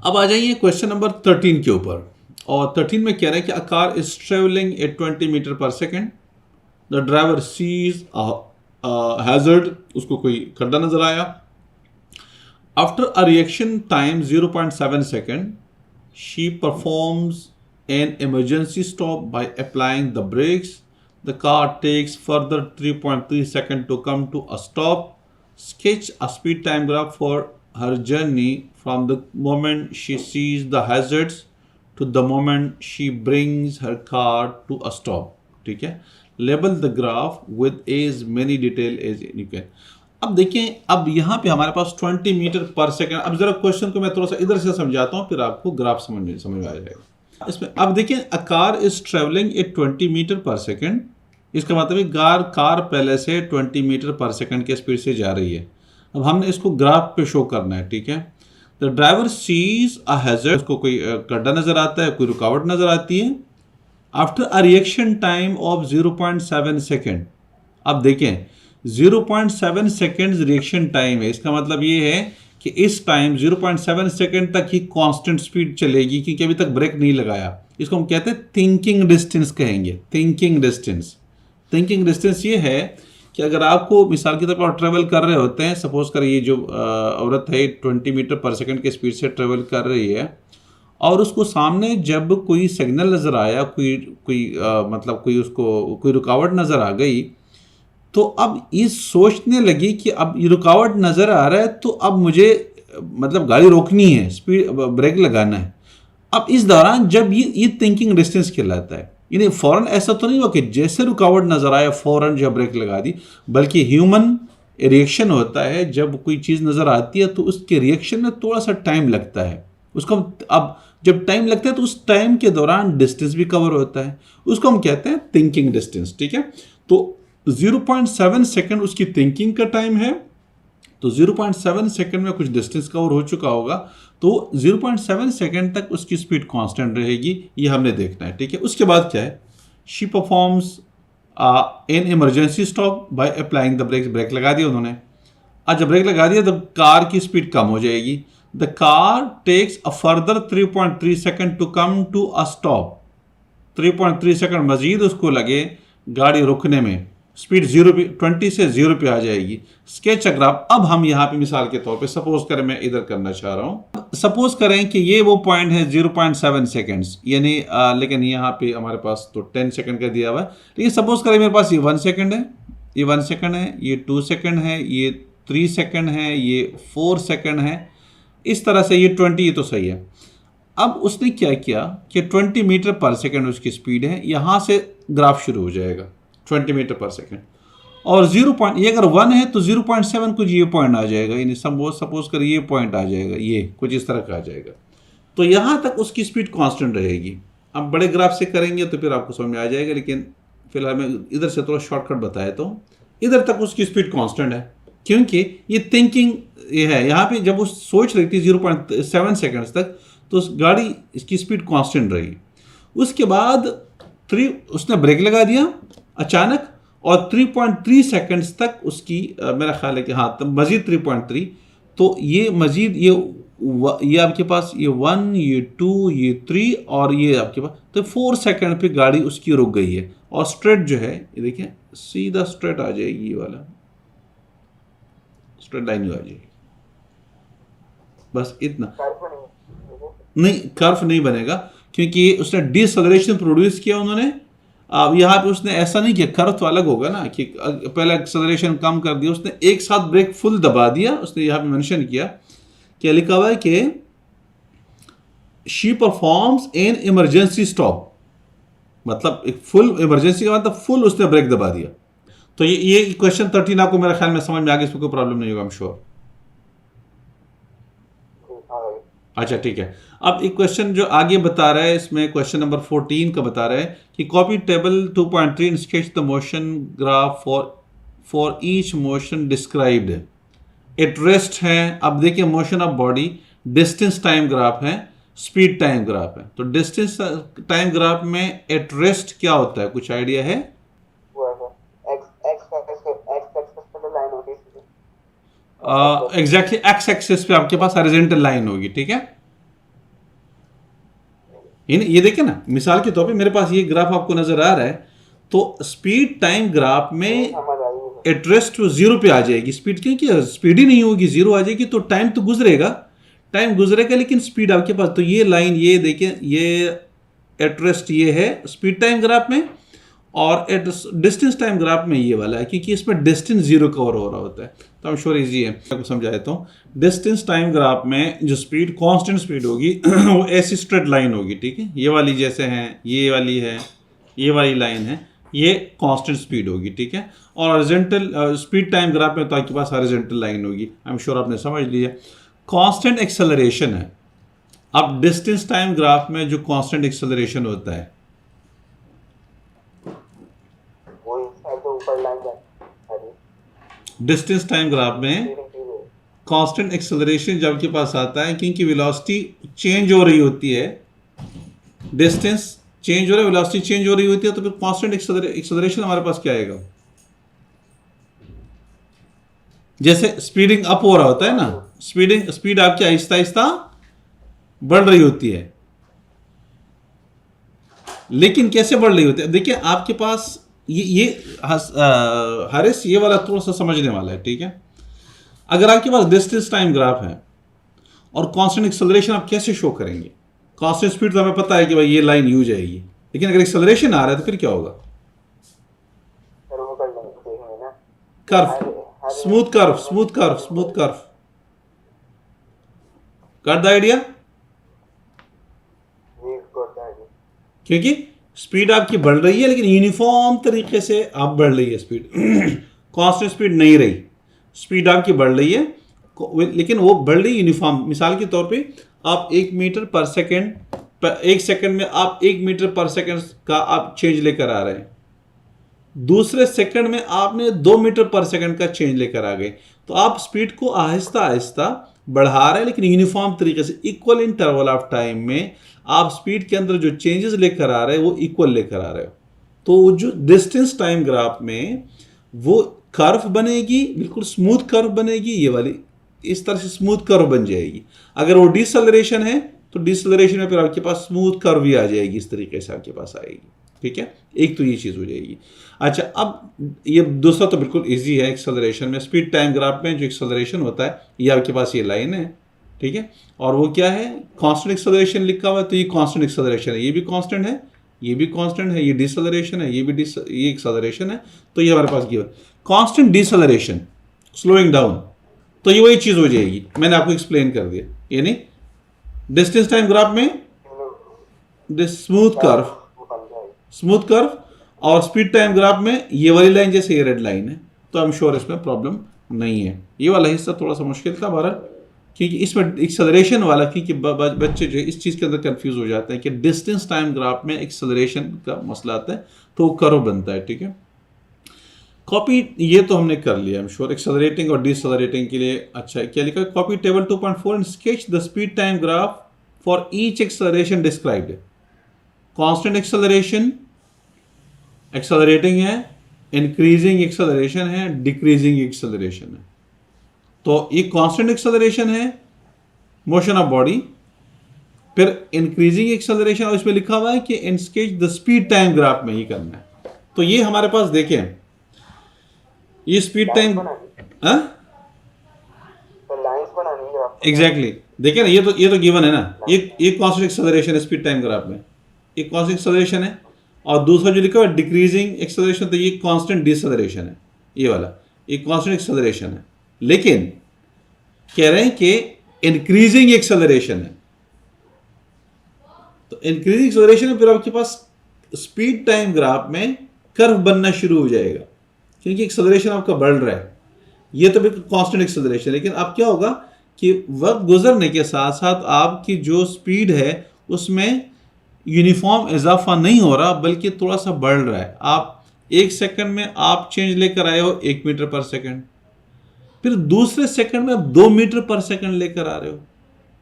अब आ जाइए question number 13 के ऊपर। और 13 में कह रहे हैं कि a car is travelling at 20 metre per second. The driver sees hazard, उसको कोई खड्डा नजर आया। After a reaction time 0.7 second, she performs an emergency stop by applying the brakes. The car takes further 3.3 seconds to come to a stop. Sketch a speed time graph for her journey from the moment she sees the hazards to the moment she brings her car to a stop. ठीक है, label the graph with as many detail as you can. अब देखिए, अब यहाँ पे हमारे पास 20 metre per second. अब जरा क्वेश्चन को मैं थोड़ा सा इधर से समझाता हूँ, फिर आपको ग्राफ समझ में आ जाएगा। इसमें अब देखिए, a car is travelling at 20 metre per second. इसका मतलब है कार पहले से 20 मीटर पर सेकेंड के स्पीड से जा रही है। अब हमने इसको ग्राफ पे शो करना है, ठीक है। The driver sees a hazard, उसको कोई गड्ढा नजर आता है, कोई रुकावट नजर आती है। After a reaction time of 0.7 second. अब देखें, 0.7 सेकेंड्स रिएक्शन टाइम है। इसका मतलब ये है कि इस टाइम 0.7 सेकेंड तक ही कांस्टेंट स्पीड चलेगी, क्योंकि अभी तक ब्रेक नहीं लगाया। इसको हम कहते हैं थिंकिंग डिस्टेंस कहेंगे, थिंकिंग डिस्टेंस। थिंकिंग डिस्टेंस ये है कि अगर आपको मिसाल की तौर पर ट्रेवल कर रहे होते हैं, सपोज कर ये जो औरत है 20 मीटर पर सेकेंड के स्पीड से ट्रेवल कर रही है, और उसको सामने जब कोई सिग्नल नज़र आया, मतलब कोई रुकावट नज़र आ गई, तो अब ये सोचने लगी कि अब ये रुकावट नज़र आ रहा है, तो अब मुझे मतलब गाड़ी रोकनी है, स्पीड ब्रेक लगाना है। अब इस दौरान जब ये थिंकिंग डिस्टेंस कहलाता है। यानी फ़ौरन ऐसा तो नहीं हुआ कि जैसे रुकावट नज़र आया फ़ौरन जो ब्रेक लगा दी, बल्कि ह्यूमन रिएक्शन होता है। जब कोई चीज़ नज़र आती है तो उसके रिएक्शन में थोड़ा सा टाइम लगता है। उसको अब जब टाइम लगता है तो उस टाइम के दौरान डिस्टेंस भी कवर होता है, उसको हम कहते हैं थिंकिंग डिस्टेंस, ठीक है। तो 0.7 सेकेंड उसकी थिंकिंग का टाइम है। तो 0.7 सेकेंड में कुछ डिस्टेंस कवर हो चुका होगा, तो 0.7 सेकेंड तक उसकी स्पीड कांस्टेंट रहेगी, ये हमने देखना है, ठीक है। उसके बाद क्या है, she performs an emergency stop by applying the brakes. Brake लगा दिया उन्होंने। आज जब ब्रेक लगा दिया तो कार की स्पीड कम हो जाएगी। The car takes a further 3.3 second to come to a stop. 3.3 second मजीद उसको लगे गाड़ी रुकने में। स्पीड 20 से 0 पे आ जाएगी। Sketch a graph. अब हम यहाँ पे मिसाल के तौर पे सपोज करें, मैं इधर करना चाह रहा हूँ, सपोज करें कि ये वो पॉइंट है 0.7 सेकेंड्स, यानी लेकिन यहाँ पे हमारे पास तो 10 सेकेंड का दिया हुआ है। लेकिन सपोज करें मेरे पास ये 1 सेकेंड है, ये 1 सेकेंड है, ये 2 सेकेंड है, ये 3 सेकेंड है, ये 4 सेकेंड है। इस तरह से ये 20, ये तो सही है। अब उसने क्या किया कि 20 मीटर पर सेकेंड उसकी स्पीड है, यहाँ से ग्राफ शुरू हो जाएगा 20 मीटर पर सेकेंड। और 0 पॉइंट, ये अगर 1 है तो 0.7 कुछ ये पॉइंट आ जाएगा, यानी सपोज कर ये पॉइंट आ जाएगा, ये कुछ इस तरह का आ जाएगा। तो यहाँ तक उसकी स्पीड कांस्टेंट रहेगी। अब बड़े ग्राफ से करेंगे तो फिर आपको समझ में आ जाएगा, लेकिन फिलहाल मैं इधर से थोड़ा शॉर्टकट बताया, तो इधर तक उसकी स्पीड कांस्टेंट है, क्योंकि ये थिंकिंग ये है। यहाँ पे जब वो सोच रही थी 0.7 सेकेंड्स तक, तो उस गाड़ी इसकी स्पीड कांस्टेंट रही। उसके बाद उसने ब्रेक लगा दिया अचानक, और 3.3 सेकेंड्स तक उसकी मेरा ख्याल है कि हाँ, तब मजीद 3.3, तो ये मजीद ये आपके पास ये 1, ये 2, ये 3 और ये आपके पास, तो 4 सेकेंड पे गाड़ी उसकी रुक गई है। और स्ट्रेट जो है, ये देखिए सीधा स्ट्रेट आ जाएगी, ये वाला स्ट्रेट लाइन आ जाएगी, बस इतना। नहीं, कर्व नहीं बनेगा, क्योंकि उसने डिसएलेरेशन प्रोड्यूस किया उन्होंने। अब यहाँ पे उसने ऐसा नहीं किया, कर्व तो अलग होगा ना, कि पहले एक्सेलरेशन कम कर दिया, उसने एक साथ ब्रेक फुल दबा दिया। उसने यहाँ पे मेंशन किया, क्या लिखा हुआ है कि she performs an emergency stop, मतलब एक फुल इमरजेंसी का मतलब फुल उसने ब्रेक दबा दिया। तो ये क्वेश्चन 13 आपको मेरे ख्याल में समझ में आ गया, इसमें कोई प्रॉब्लम नहीं होगा, आई एम श्योर। अच्छा ठीक है। अब एक क्वेश्चन जो आगे बता रहा है, इसमें क्वेश्चन नंबर 14 का बता रहा है कि copy table 2.3 sketch the motion graph for each motion described. At rest है। अब देखिए, motion of body, distance time graph है, स्पीड टाइम ग्राफ है। तो डिस्टेंस टाइम ग्राफ में एट रेस्ट क्या होता है, कुछ आइडिया है? एग्जैक्टली एक्स एक्सिस पे आपके पास हॉरिजॉन्टल लाइन होगी, ठीक है। ये देखें ना, मिसाल के तौर पे मेरे पास ये ग्राफ आपको नजर आ रहा है, तो स्पीड टाइम ग्राफ में समझ आई मुझे। एट रेस्ट टू जीरो पे आ जाएगी स्पीड, क्योंकि स्पीड ही नहीं होगी, जीरो आ जाएगी, तो टाइम तो गुजरेगा, टाइम गुजरेगा लेकिन स्पीड आपके पास, तो ये लाइन ये देखें, ये एट रेस्ट ये है स्पीड टाइम ग्राफ में, और एट डिस्टेंस टाइम ग्राफ में ये वाला है, क्योंकि इसमें डिस्टेंस जीरो कवर हो रहा होता है। तो आई एम श्योर इजी है, मैं आपको समझा देता हूँ। डिस्टेंस टाइम ग्राफ में जो स्पीड कांस्टेंट स्पीड होगी वो ऐसी स्ट्रेट लाइन होगी, ठीक है, ये वाली जैसे है, ये वाली है, ये वाली लाइन है, ये कांस्टेंट स्पीड होगी, ठीक है। और हॉरिजॉन्टल स्पीड टाइम ग्राफ में तो आपके पास हॉरिजॉन्टल लाइन होगी। आई एम श्योर आपने समझ लिया। कांस्टेंट एक्सेलरेशन है। अब डिस्टेंस टाइम ग्राफ में जो कांस्टेंट एक्सेलरेशन होता है, वो इस साइड से ऊपर लाइन जाती है। डिस्टेंस टाइम ग्राफ में कांस्टेंट एक्सेलरेशन जब आपके पास आता है, क्योंकि वेलोसिटी चेंज हो रही होती है, डिस्टेंस चेंज हो रहा है, वेलोसिटी चेंज हो रही होती है, तो फिर कांस्टेंट एक्सेलरेशन हमारे पास क्या आएगा? जैसे स्पीडिंग अप हो रहा होता है ना, स्पीड आपकी आहिस्ता आहिस्ता बढ़ रही होती है, लेकिन कैसे बढ़ रही होती है? देखिए आपके पास ये हारिस, ये वाला थोड़ा सा समझने वाला है, ठीक है। अगर आपके पास डिस्टेंस टाइम ग्राफ है और कांस्टेंट एक्सेलरेशन आप कैसे शो करेंगे? कांस्टेंट स्पीड तो हमें पता है कि भाई ये लाइन यू जाएगी, लेकिन अगर एक्सेलरेशन आ रहा है तो फिर क्या होगा? फिर वो कर लेंगे, देखेंगे ना। Curve, smooth curve, smooth curve, smooth curve. Got the idea? ये करता है। क्योंकि स्पीड आपकी बढ़ रही है, लेकिन यूनिफॉर्म तरीके से आप बढ़ रही है स्पीड। कांस्टेंट स्पीड नहीं रही, स्पीड आपकी बढ़ रही है, लेकिन वो बढ़ रही यूनिफॉर्म। मिसाल के तौर पे आप 1 मीटर पर सेकेंड, 1 सेकेंड में आप 1 मीटर पर सेकेंड का आप चेंज लेकर आ रहे हैं, दूसरे सेकंड में आपने 2 मीटर पर सेकंड का चेंज लेकर आ गए, तो आप स्पीड को आहिस्ता आहिस्ता बढ़ा रहे हैं, लेकिन यूनिफॉर्म तरीके से इक्वल इंटरवल ऑफ टाइम में आप स्पीड के अंदर जो चेंजेस लेकर आ रहे हैं वो इक्वल लेकर आ रहे हो। तो जो डिस्टेंस टाइम ग्राफ में वो कर्व बनेगी, बिल्कुल स्मूथ कर्व बनेगी, ये वाली इस तरह से स्मूथ कर्व बन जाएगी। अगर वो डिसलेरेशन है तो डिसलेरेशन में फिर आपके पास स्मूथ कर्व भी आ जाएगी, इस तरीके से आपके पास आएगी, ठीक है। एक तो ये चीज़ हो जाएगी। अच्छा, अब ये दूसरा तो बिल्कुल इजी है। एक्सेलरेशन में स्पीड टाइम ग्राफ में जो एक्सेलरेशन होता है, ये आपके पास ये लाइन है, ठीक है, और वो क्या है? कांस्टेंट एक्सेलरेशन लिखा हुआ है, तो ये कांस्टेंट एक्सेलरेशन है, ये भी कांस्टेंट है, ये भी कांस्टेंट है, ये डिसलेरेशन है, ये एक्सेलरेशन है, तो ये हमारे पास गिवन कांस्टेंट डिसलेरेशन, स्लोइंग डाउन, तो ये वही चीज़ हो जाएगी, मैंने आपको एक्सप्लेन कर दिया। यानी डिस्टेंस टाइम ग्राफ में स्मूथ कर्व, स्मूथ कर्व, और स्पीड टाइम ग्राफ में ये वाली लाइन जैसे ये रेड लाइन है, तो आई एम श्योर इसमें प्रॉब्लम नहीं है। ये वाला हिस्सा थोड़ा सा मुश्किल था बहरहाल, क्योंकि इसमें एक्सेलरेशन वाला, क्योंकि बच्चे जो इस चीज़ के अंदर कंफ्यूज हो जाते हैं कि डिस्टेंस टाइम ग्राफ में एक्सेलरेशन का मसला आता है, तो वो कर्व बनता है, ठीक है। कॉपी ये तो हमने कर लिया, आई एम श्योर। एक्सेलरेटिंग और डिसलेरेटिंग के लिए अच्छा क्या लिखा है? Copy table 2.4 and sketch the speed time graph for each acceleration described. Constant acceleration, accelerating है, इंक्रीजिंग एक्सेलरेशन है, डिक्रीजिंग एक्सेलरेशन है। तो ये कांस्टेंट एक्सेलरेशन है, मोशन ऑफ बॉडी, फिर इंक्रीजिंग एक्सेलरेशन, और इसमें लिखा हुआ है कि इन sketch the speed time graph में ही करना है। तो ये हमारे पास देखें, ये स्पीड टाइम, हाँ लाइंस बनानी है एग्जैक्टली, देखिए ना, ये तो गिवन है ना, ये कांस्टेंट एक्सेलरेशन है स्पीड टाइम ग्राफ में, ये कांस्टेंट एक्सेलरेशन है, और दूसरा जो लिखा हुआ है डिक्रीजिंग एक्सेलरेशन, तो ये कांस्टेंट डिसलेरेशन है, ये वाला ये कांस्टेंट एक्सेलरेशन है, लेकिन कह रहे हैं कि इंक्रीजिंग एक्सेलरेशन है। तो इंक्रीजिंग एक्सेलरेशन में फिर आपके पास स्पीड टाइम ग्राफ में कर्व बनना शुरू हो जाएगा, क्योंकि एक्सेलरेशन आपका बढ़ रहा है। ये तो बिल्कुल कांस्टेंट एक्सेलरेशन, लेकिन अब क्या होगा कि वक्त गुजरने के साथ साथ आपकी जो स्पीड है उसमें यूनिफॉर्म इजाफा नहीं हो रहा, बल्कि थोड़ा सा बढ़ रहा है। आप 1 सेकंड में आप चेंज लेकर आए हो 1 मीटर पर सेकंड, फिर दूसरे सेकंड में आप 2 मीटर पर सेकंड लेकर आ रहे हो,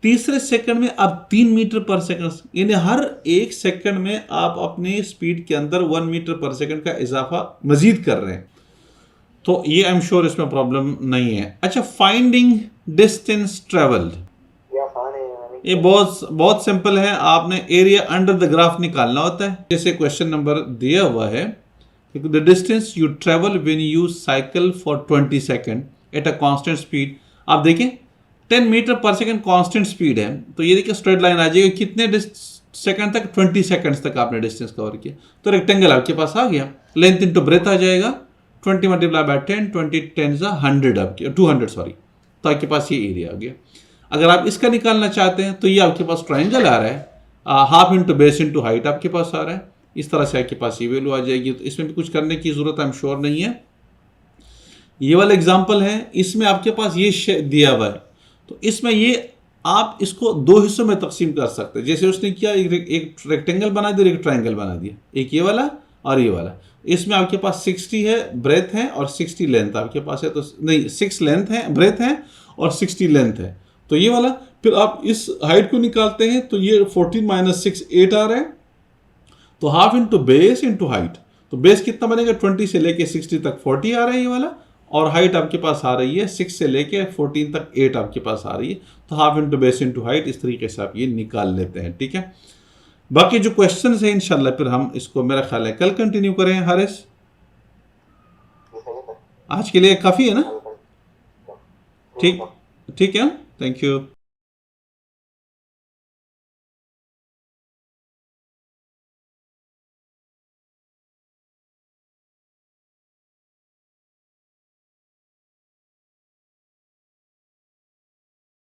तीसरे सेकंड में आप 3 मीटर पर सेकंड, यानी हर 1 सेकंड में आप अपनी स्पीड के अंदर 1 मीटर पर सेकंड का इजाफा मजीद कर रहे हैं। तो ये आई एम श्योर इसमें प्रॉब्लम नहीं है। अच्छा, फाइंडिंग डिस्टेंस ट्रेवल्ड, ये आसान है, मैंने ये बहुत बहुत सिंपल है, आपने एरिया अंडर द ग्राफ निकालना होता है। जैसे क्वेश्चन नंबर दिया हुआ है, the distance you travel when you cycle for 20 second at a constant speed. आप देखें 10 मीटर पर सेकंड कांस्टेंट स्पीड है, तो ये देखिए स्ट्रेट लाइन आ जाएगी, कितने सेकंड तक, 20 सेकंड्स तक आपने डिस्टेंस कवर किया, तो रेक्टेंगल आपके पास आ गया। लेंथ इनटू ब्रेथ आ जाएगा, 20 मल्टीप्लाई बाय 10, 20 10 100 आपके 200 सॉरी, तो आपके पास ये एरिया आ गया। अगर आप इसका निकालना चाहते हैं तो ये आपके पास ट्राइंगल आ रहा है, half into base into height आपके पास आ रहा है, इस तरह से आपके पास ये वैल्यू आ जाएगी। तो इसमें भी कुछ करने की ज़रूरत आई एम श्योर नहीं है। ये वाला एग्जाम्पल है, इसमें आपके पास ये दिया हुआ है, तो इसमें ये आप इसको दो हिस्सों में तकसीम कर सकते हैं। जैसे उसने किया, एक रेक्टेंगल बना दिया, एक ट्राइंगल बना दिया, एक ये वाला और ये वाला। इसमें आपके पास 60 है ब्रेथ है और 60 लेंथ आपके पास है, तो नहीं 6 लेंथ है ब्रेथ है और 60 लेंथ है, तो ये वाला। फिर आप इस हाइट को निकालते हैं तो ये 14 माइनस 6 8 आ रहा है, तो half into base into height, तो बेस कितना बनेगा 20 से लेके 60 तक 40 आ रहा है ये वाला, और हाइट आपके पास आ रही है 6 से लेके 14 तक 8 आपके पास आ रही है, तो half into base into height, इस तरीके से आप ये निकाल लेते हैं। ठीक है, बाकी जो क्वेश्चन है इंशाल्लाह फिर हम इसको मेरा ख्याल है कल कंटिन्यू करें। हारिस, आज के लिए काफ़ी है ना? ठीक, ठीक है, थैंक यू।